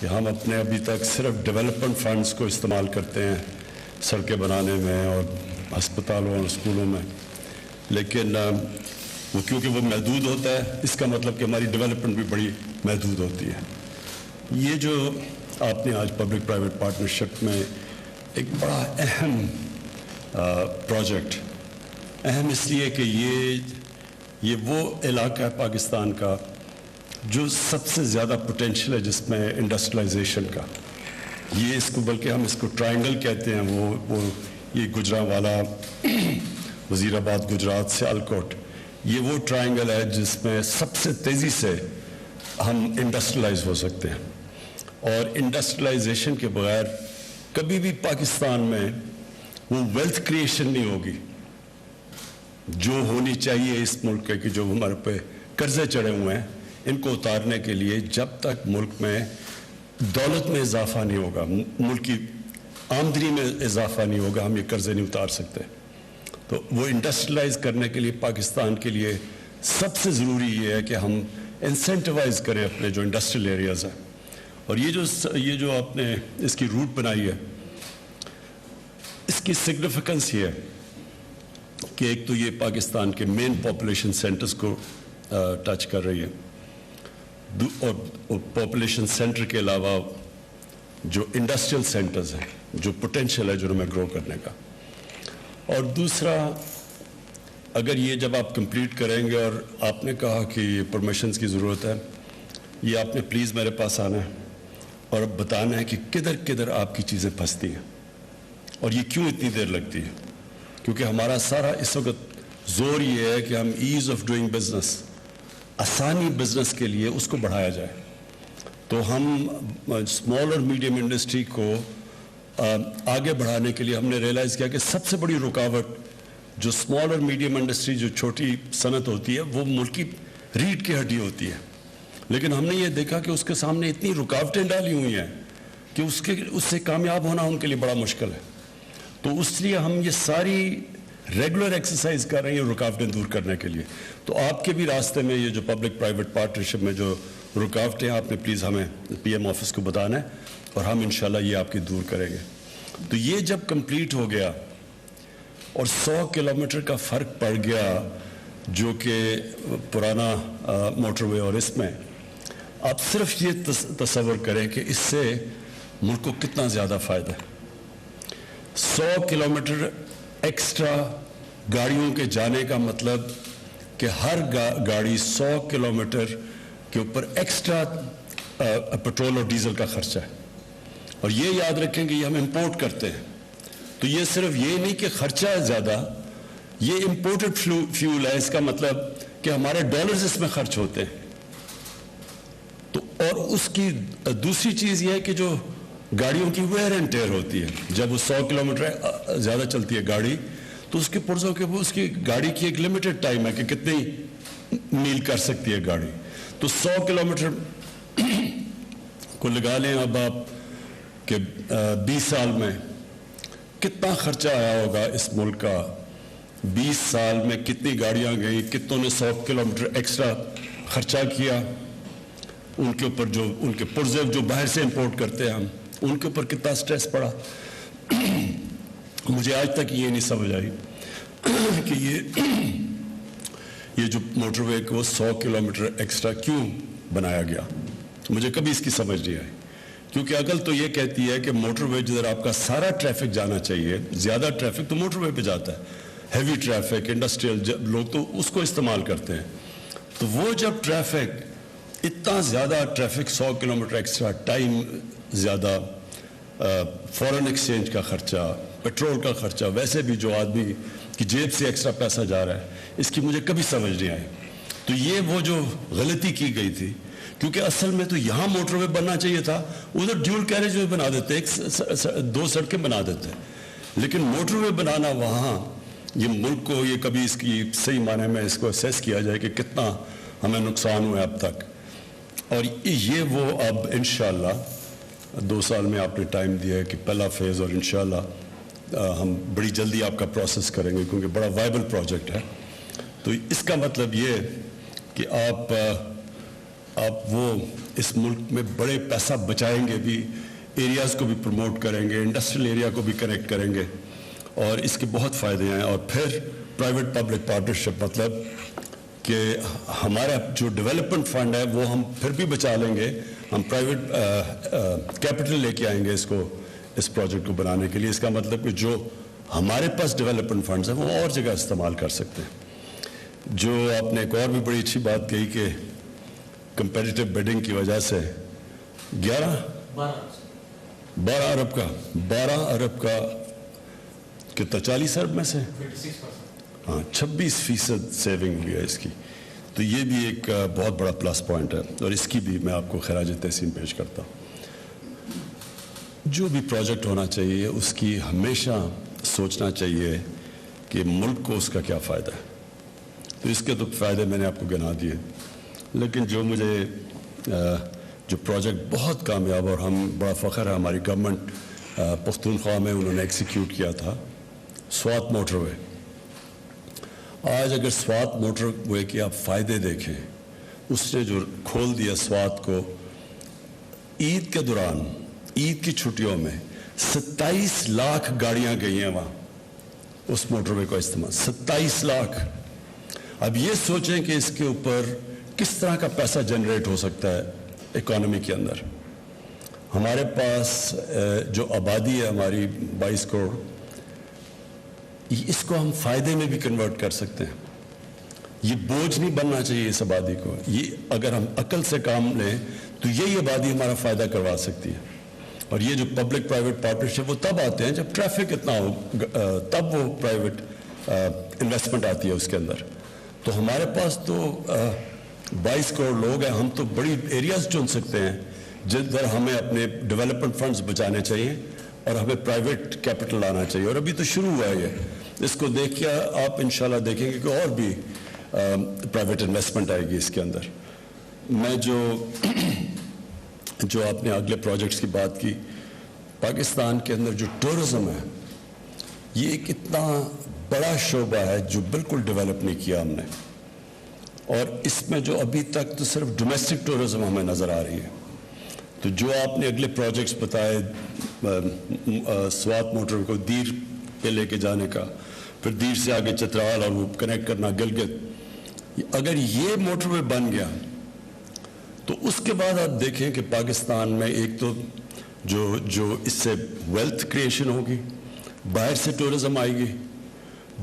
کہ ہم اپنے ابھی تک صرف ڈیولپمنٹ فنڈز کو استعمال کرتے ہیں سڑکیں بنانے میں اور ہسپتالوں اور اسکولوں میں، لیکن وہ کیونکہ وہ محدود ہوتا ہے، اس کا مطلب کہ ہماری ڈیولپمنٹ بھی بڑی محدود ہوتی ہے۔ یہ جو آپ نے آج پبلک پرائیویٹ پارٹنرشپ میں ایک بڑا اہم پروجیکٹ، اہم اس لیے کہ یہ وہ علاقہ ہے پاکستان کا جو سب سے زیادہ پوٹینشیل ہے جس میں انڈسٹریلائزیشن کا، یہ اس کو بلکہ ہم اس کو ٹرائنگل کہتے ہیں، وہ یہ گجرانوالا، وزیر آباد گجرات، سیالکوٹ، یہ وہ ٹرائنگل ہے جس میں سب سے تیزی سے ہم انڈسٹریلائز ہو سکتے ہیں، اور انڈسٹریلائزیشن کے بغیر کبھی بھی پاکستان میں وہ ویلتھ کریشن نہیں ہوگی جو ہونی چاہیے اس ملک کے، کہ جو ہمارے پہ قرضے چڑھے ہوئے ہیں ان کو اتارنے کے لیے جب تک ملک میں دولت میں اضافہ نہیں ہوگا، ملک کی آمدنی میں اضافہ نہیں ہوگا، ہم یہ قرضے نہیں اتار سکتے۔ تو وہ انڈسٹریلائز کرنے کے لیے پاکستان کے لیے سب سے ضروری یہ ہے کہ ہم انسینٹیوائز کریں اپنے جو انڈسٹریل ایریاز ہیں، اور یہ جو آپ نے اس کی روٹ بنائی ہے، اس کی سگنیفیکنس یہ ہے کہ ایک تو یہ پاکستان کے مین پاپولیشن سینٹرز کو ٹچ کر رہی ہے، اور پاپولیشن سینٹر کے علاوہ جو انڈسٹریل سینٹرز ہیں، جو پوٹینشیل ہے جو میں گرو کرنے کا، اور دوسرا اگر یہ جب آپ کمپلیٹ کریں گے، اور آپ نے کہا کہ یہ پرمیشنز کی ضرورت ہے، یہ آپ نے پلیز میرے پاس آنا ہے اور اب بتانا ہے کہ کدھر کدھر آپ کی چیزیں پھنستی ہیں اور یہ کیوں اتنی دیر لگتی ہے، کیونکہ ہمارا سارا اس وقت زور یہ ہے کہ ہم ایز آف ڈوئنگ بزنس، آسانی بزنس کے لیے اس کو بڑھایا جائے۔ تو ہم اسمال اور میڈیم انڈسٹری کو آگے بڑھانے کے لیے ہم نے ریئلائز کیا کہ سب سے بڑی رکاوٹ جو اسمال اور میڈیم انڈسٹری، جو چھوٹی صنعت ہوتی ہے، وہ ملک کی ریڑھ کی ہڈی ہوتی ہے، لیکن ہم نے یہ دیکھا کہ اس کے سامنے اتنی رکاوٹیں ڈالی ہوئی ہیں کہ اس سے کامیاب ہونا ان کے لیے بڑا مشکل ہے۔ تو اس لیے ہم یہ ساری ریگولر ایکسرسائز کر رہے ہیں رکاوٹیں دور کرنے کے لیے۔ تو آپ کے بھی راستے میں یہ جو پبلک پرائیویٹ پارٹنرشپ میں جو رکاوٹیں ہیں، آپ نے پلیز ہمیں پی ایم آفس کو بتانا ہے اور ہم انشاءاللہ یہ آپ کی دور کریں گے۔ تو یہ جب کمپلیٹ ہو گیا اور 100 کلومیٹر کا فرق پڑ گیا جو کہ پرانا موٹر وے اور اس میں، آپ صرف یہ تصور کریں کہ اس سے ملک کو کتنا زیادہ فائدہ ہے۔ 100 کلومیٹر ایکسٹرا گاڑیوں کے جانے کا مطلب کہ ہر گاڑی 100 کلومیٹر کے اوپر ایکسٹرا پیٹرول اور ڈیزل کا خرچہ ہے، اور یہ یاد رکھیں کہ یہ ہم امپورٹ کرتے ہیں، تو یہ صرف یہ نہیں کہ خرچہ ہے زیادہ، یہ امپورٹڈ فیول ہے، اس کا مطلب کہ ہمارے ڈالرز اس میں خرچ ہوتے ہیں۔ تو اور اس کی دوسری چیز یہ ہے کہ جو گاڑیوں کی ویئر اینڈ ٹیئر ہوتی ہے، جب وہ 100 کلومیٹر زیادہ چلتی ہے گاڑی، تو اس کے پرزوں کے وہ اس کی گاڑی کی ایک لمیٹڈ ٹائم ہے کہ کتنی میل کر سکتی ہے گاڑی۔ تو 100 کلومیٹر کو لگا لیں اب آپ کہ 20 سال میں کتنا خرچہ آیا ہوگا اس ملک کا، 20 سال میں کتنی گاڑیاں گئیں، کتنوں نے 100 کلومیٹر ایکسٹرا خرچہ کیا، ان کے اوپر جو ان کے پرزے جو باہر سے امپورٹ کرتے ہیں ہم، ان کے اوپر کتنا سٹریس پڑا۔ مجھے آج تک یہ نہیں سمجھ آئی کہ یہ جو موٹر وے کو 100 کلومیٹر ایکسٹرا کیوں بنایا گیا، مجھے کبھی اس کی سمجھ نہیں آئی، کیونکہ عقل تو یہ کہتی ہے کہ موٹر وے جدھر آپ کا سارا ٹریفک جانا چاہیے، زیادہ ٹریفک تو موٹر وے پہ جاتا ہے، ہیوی ٹریفک، انڈسٹریل لوگ تو اس کو استعمال کرتے ہیں۔ تو وہ جب ٹریفک اتنا زیادہ ٹریفک، 100 کلومیٹر ایکسٹرا ٹائم زیادہ، فورن ایکسچینج کا خرچہ، پیٹرول کا خرچہ، ویسے بھی جو آدمی کی جیب سے ایکسٹرا پیسہ جا رہا ہے، اس کی مجھے کبھی سمجھ نہیں آئی۔ تو یہ وہ جو غلطی کی گئی تھی، کیونکہ اصل میں تو یہاں موٹر وے بننا چاہیے تھا، ادھر ڈیول کیریج وے بنا دیتے، 2 سڑکیں بنا دیتے، لیکن موٹر وے بنانا وہاں، یہ ملک کو یہ کبھی اس کی صحیح معنی میں اس کو اسیس کیا جائے کہ کتنا ہمیں نقصان ہوا اب تک۔ اور یہ وہ اب انشاءاللہ 2 سال میں آپ نے ٹائم دیا ہے کہ پہلا فیز، اور انشاءاللہ ہم بڑی جلدی آپ کا پروسیس کریں گے کیونکہ بڑا وائبل پروجیکٹ ہے۔ تو اس کا مطلب یہ کہ آپ آپ وہ اس ملک میں بڑے پیسہ بچائیں گے بھی, ایریاز کو بھی پروموٹ کریں گے, انڈسٹریل ایریا کو بھی کنیکٹ کریں گے, اور اس کے بہت فائدے ہیں. اور پھر پرائیویٹ پبلک پارٹنرشپ, مطلب کہ ہمارا جو ڈیولپمنٹ فنڈ ہے وہ ہم پھر بھی بچا لیں گے, ہم پرائیویٹ کیپٹل لے کے آئیں گے اس پروجیکٹ کو بنانے کے لیے. اس کا مطلب کہ جو ہمارے پاس ڈیولپمنٹ فنڈز ہیں وہ اور جگہ استعمال کر سکتے ہیں. جو آپ نے ایک اور بھی بڑی اچھی بات کہی کہ کمپیٹیٹو بیڈنگ کی وجہ سے 12 ارب کا کتنا, 40 ارب میں سے 26% سیونگ ہوئی ہے اس کی. تو یہ بھی ایک بہت بڑا پلس پوائنٹ ہے, اور اس کی بھی میں آپ کو خراج تحسین پیش کرتا ہوں. جو بھی پروجیکٹ ہونا چاہیے اس کی ہمیشہ سوچنا چاہیے کہ ملک کو اس کا کیا فائدہ ہے. تو اس کے تو فائدے میں نے آپ کو گنا دیے, لیکن جو مجھے جو پروجیکٹ بہت کامیاب اور ہم بڑا فخر ہے ہماری گورنمنٹ پختونخوا میں انہوں نے ایکسیکیوٹ کیا تھا, سوات موٹر وے. آج اگر سوات موٹر وے کے آپ فائدے دیکھیں, اس نے جو کھول دیا سوات کو, عید کے دوران, عید کی چھٹیوں میں 27 لاکھ گاڑیاں گئی ہیں وہاں اس موٹر وے کو استعمال, 27 لاکھ. اب یہ سوچیں کہ اس کے اوپر کس طرح کا پیسہ جنریٹ ہو سکتا ہے اکانومی کے اندر. ہمارے پاس جو آبادی ہے ہماری 22 کروڑ, اس کو ہم فائدے میں بھی کنورٹ کر سکتے ہیں. یہ بوجھ نہیں بننا چاہیے اس آبادی کو. یہ اگر ہم عقل سے کام لیں تو یہی آبادی ہمارا فائدہ کروا سکتی ہے. اور یہ جو پبلک پرائیویٹ پارٹنرشپ وہ تب آتے ہیں جب ٹریفک اتنا ہو, تب وہ پرائیویٹ انویسٹمنٹ آتی ہے اس کے اندر. تو ہمارے پاس تو 22 کروڑ لوگ ہیں, ہم تو بڑی ایریاز چن سکتے ہیں جدھر ہمیں اپنے ڈیولپمنٹ فنڈز بچانے چاہیے اور ہمیں پرائیویٹ کیپٹل لانا چاہیے. اور ابھی تو شروع ہوا ہے یہ, اس کو دیکھ کے آپ انشاءاللہ دیکھیں گے کہ اور بھی پرائیویٹ انویسٹمنٹ آئے گی اس کے اندر. میں جو آپ نے اگلے پروجیکٹس کی بات کی, پاکستان کے اندر جو ٹورزم ہے یہ ایک اتنا بڑا شعبہ ہے جو بالکل ڈیولپ نہیں کیا ہم نے, اور اس میں جو ابھی تک تو صرف ڈومیسٹک ٹورزم ہمیں نظر آ رہی ہے. تو جو آپ نے اگلے پروجیکٹس بتائے, سوات موٹر کو دیر پہ لے کے جانے کا, پھر دیر سے آگے چترال اور وہ کنیکٹ کرنا گلگت, اگر یہ موٹر وے بن گیا تو اس کے بعد آپ دیکھیں کہ پاکستان میں ایک تو جو اس سے ویلتھ کریشن ہوگی, باہر سے ٹورزم آئے گی.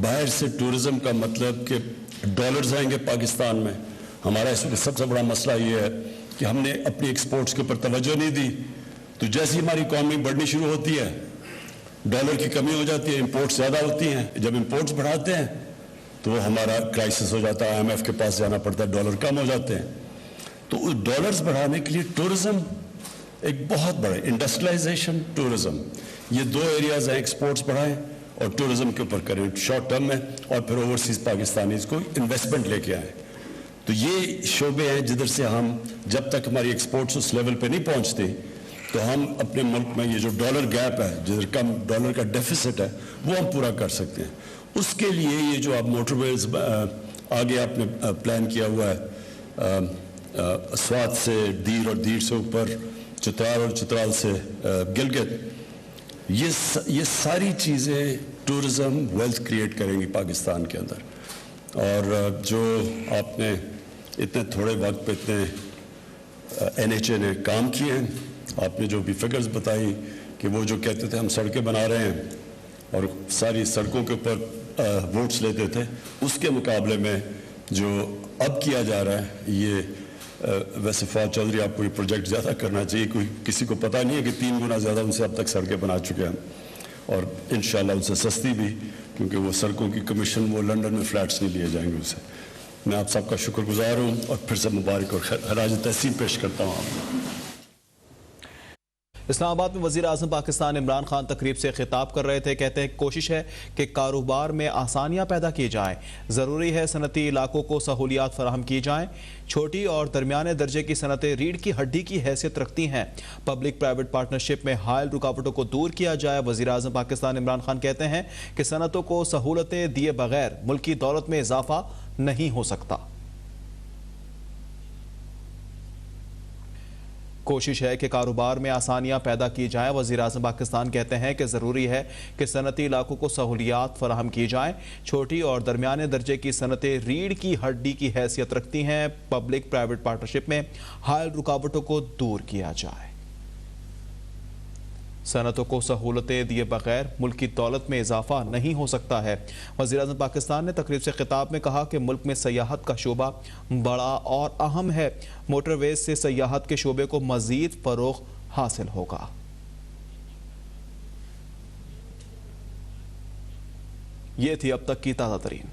باہر سے ٹورزم کا مطلب کہ ڈالرز آئیں گے پاکستان میں. ہمارا اس وقت سب سے بڑا مسئلہ یہ ہے کہ ہم نے اپنی ایکسپورٹس کے اوپر توجہ نہیں دی. تو جیسی ہماری اکانومی بڑھنی شروع ہوتی ہے ڈالر کی کمی ہو جاتی ہے, امپورٹس زیادہ ہوتی ہیں. جب امپورٹس بڑھاتے ہیں تو وہ ہمارا کرائسس ہو جاتا ہے, IMF کے پاس جانا پڑتا ہے, ڈالر کم ہو جاتے ہیں. تو اس ڈالرز بڑھانے کے لیے ٹورزم ایک بہت بڑا, انڈسٹریلائزیشن, ٹورزم, یہ دو ایریاز ہیں. ایکسپورٹس بڑھائیں اور ٹورزم کے اوپر کریں شارٹ ٹرم میں, اور پھر اوورسیز پاکستانیز کو انویسٹمنٹ لے کے آئیں. تو یہ شعبے ہیں جدھر سے ہم, جب تک ہماری ایکسپورٹس اس لیول پہ نہیں پہنچتے تو ہم اپنے ملک میں یہ جو ڈالر گیپ ہے, جدھر کم ڈالر کا ڈیفیسٹ ہے, وہ ہم پورا کر سکتے ہیں. اس کے لیے یہ جو آپ موٹر ویز آگے آپ نے پلان کیا ہوا ہے, سوات سے دیر اور دیر سے اوپر چترال اور چترال سے گلگت, یہ ساری چیزیں ٹورزم ویلتھ کریٹ کریں گی پاکستان کے اندر. اور جو آپ نے اتنے تھوڑے وقت پہ اتنے NHA نے کام کیے ہیں, آپ نے جو بھی فگرز بتائی کہ وہ جو کہتے تھے ہم سڑکیں بنا رہے ہیں اور ساری سڑکوں کے اوپر ووٹس لیتے تھے, اس کے مقابلے میں جو اب کیا جا رہا ہے یہ ویسے فواد چودھری آپ کو یہ پروجیکٹ زیادہ کرنا چاہیے. کوئی کسی کو پتہ نہیں ہے کہ 3 گنا زیادہ ان سے اب تک سڑکیں بنا چکے ہیں, اور انشاءاللہ ان سے سستی بھی, کیونکہ وہ سڑکوں کی کمیشن وہ لنڈن میں فلیٹس نہیں لیے جائیں گے اسے. میں آپ سب کا شکر گزار ہوں اور پھر سے مبارک اور خراج تحسین پیش کرتا ہوں آپ کو. اسلام آباد میں وزیر اعظم پاکستان عمران خان تقریب سے خطاب کر رہے تھے. کہتے ہیں کوشش ہے کہ کاروبار میں آسانیاں پیدا کی جائیں, ضروری ہے صنعتی علاقوں کو سہولیات فراہم کی جائیں. چھوٹی اور درمیانے درجے کی صنعتیں ریڑھ کی ہڈی کی حیثیت رکھتی ہیں, پبلک پرائیویٹ پارٹنرشپ میں حائل رکاوٹوں کو دور کیا جائے. وزیر اعظم پاکستان عمران خان کہتے ہیں کہ صنعتوں کو سہولتیں دیے بغیر ملکی دولت میں اضافہ نہیں ہو سکتا. کوشش ہے کہ کاروبار میں آسانیاں پیدا کی جائیں۔ وزیر اعظم پاکستان کہتے ہیں کہ ضروری ہے کہ صنعتی علاقوں کو سہولیات فراہم کی جائیں۔ چھوٹی اور درمیانے درجے کی صنعتیں ریڑھ کی ہڈی کی حیثیت رکھتی ہیں۔ پبلک پرائیویٹ پارٹنرشپ میں حائل رکاوٹوں کو دور کیا جائے۔ صنعتوں کو سہولتیں دیے بغیر ملک کی دولت میں اضافہ نہیں ہو سکتا ہے۔ وزیر اعظم پاکستان نے تقریب سے خطاب میں کہا کہ ملک میں سیاحت کا شعبہ بڑا اور اہم ہے۔ موٹر ویز سے سیاحت کے شعبے کو مزید فروغ حاصل ہوگا۔ یہ تھی اب تک کی تازہ ترین